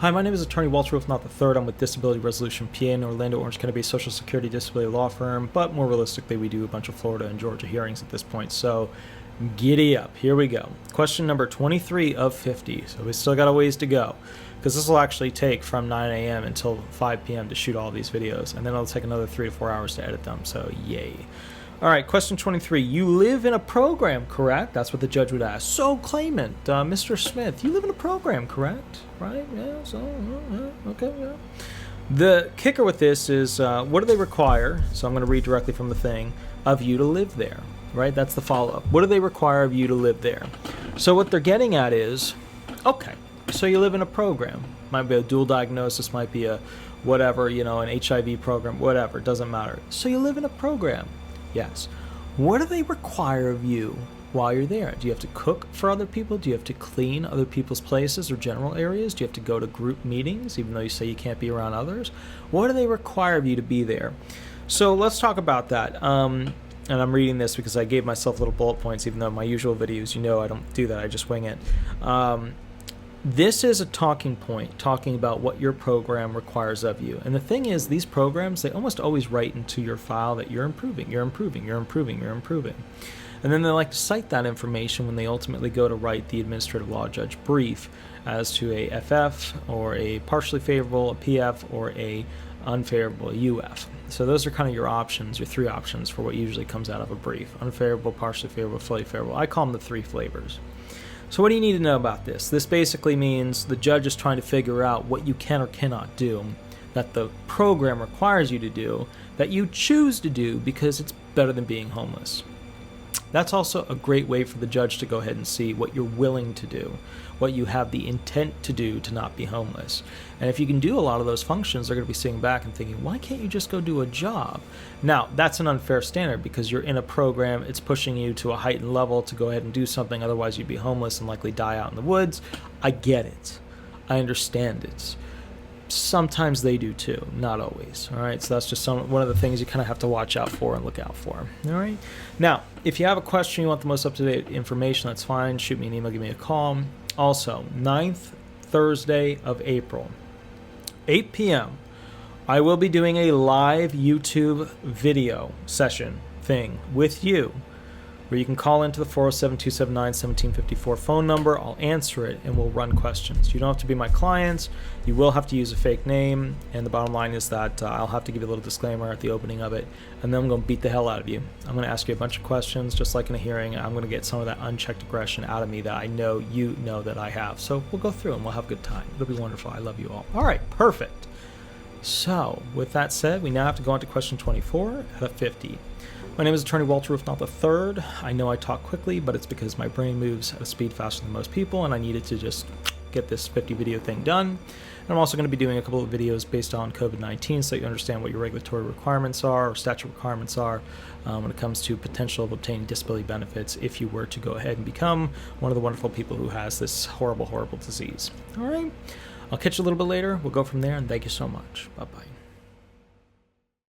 Hi, my name is Attorney Walter Rudolph Hnot III. I'm with Disability Resolution PA in Orlando, Orange County-based Social Security disability law firm, but more realistically, we do a bunch of Florida and Georgia hearings at this point, so giddy up. Here we go. Question number 23 of 50, so we still got a ways to go, because this will actually take from 9 a.m. until 5 p.m. to shoot all these videos, and then it'll take another 3 to 4 hours to edit them, so yay. All right, question 23. You live in a program, correct? That's what the judge would ask. So, claimant, Mr. Smith, you live in a program, correct? Right? Yeah, so, okay, yeah. The kicker with this is, what do they require? So I'm going to read directly from the thing, of you to live there, right? That's the follow-up. What do they require of you to live there? So what they're getting at is, okay, so you live in a program. Might be a dual diagnosis, might be a whatever, you know, an HIV program, whatever, doesn't matter. So you live in a program. Yes. What do they require of you while you're there? Do you have to cook for other people? Do you have to clean other people's places or general areas? Do you have to go to group meetings, even though you say you can't be around others? What do they require of you to be there? So let's talk about that. And I'm reading this because I gave myself little bullet points, even though my usual videos, you know I don't do that. I just wing it. This is a talking point, talking about what your program requires of you. And the thing is, these programs, they almost always write into your file that you're improving, you're improving, you're improving, you're improving. And then they like to cite that information when they ultimately go to write the administrative law judge brief as to a FF or a partially favorable, a PF, or a unfavorable UF. So those are kind of your options, your three options for what usually comes out of a brief. Unfavorable, partially favorable, fully favorable. I call them the three flavors. So what do you need to know about this? This basically means the judge is trying to figure out what you can or cannot do that the program requires you to do, that you choose to do because it's better than being homeless. That's also a great way for the judge to go ahead and see what you're willing to do, what you have the intent to do to not be homeless. And if you can do a lot of those functions, they're going to be sitting back and thinking, why can't you just go do a job? Now, that's an unfair standard because you're in a program, it's pushing you to a heightened level to go ahead and do something, otherwise you'd be homeless and likely die out in the woods. I get it. I understand it. Sometimes they do too, not always. All right, so that's just one of the things you kind of have to watch out for and look out for. All right. Now, if you have a question, you want the most up-to-date information, that's fine. Shoot me an email, give me a call. Also, 9th Thursday of April, 8 p.m., I will be doing a live YouTube video session thing with you, where you can call into the 407-279-1754 phone number. I'll answer it, and we'll run questions. You don't have to be my clients. You will have to use a fake name, and the bottom line is that I'll have to give you a little disclaimer at the opening of it, and then I'm going to beat the hell out of you. I'm going to ask you a bunch of questions, just like in a hearing. I'm going to get some of that unchecked aggression out of me that I know you know that I have. So we'll go through, and we'll have a good time. It'll be wonderful. I love you all. All right, perfect. So with that said, we now have to go on to question 24 out of 50. My name is Attorney Walter Rudolph Hnot III. I know I talk quickly, but it's because my brain moves at a speed faster than most people, and I needed to just get this 50 video thing done. And I'm also going to be doing a couple of videos based on COVID-19 so you understand what your regulatory requirements are or statute requirements are when it comes to potential of obtaining disability benefits if you were to go ahead and become one of the wonderful people who has this horrible, horrible disease. All right? I'll catch you a little bit later. We'll go from there, and thank you so much. Bye-bye.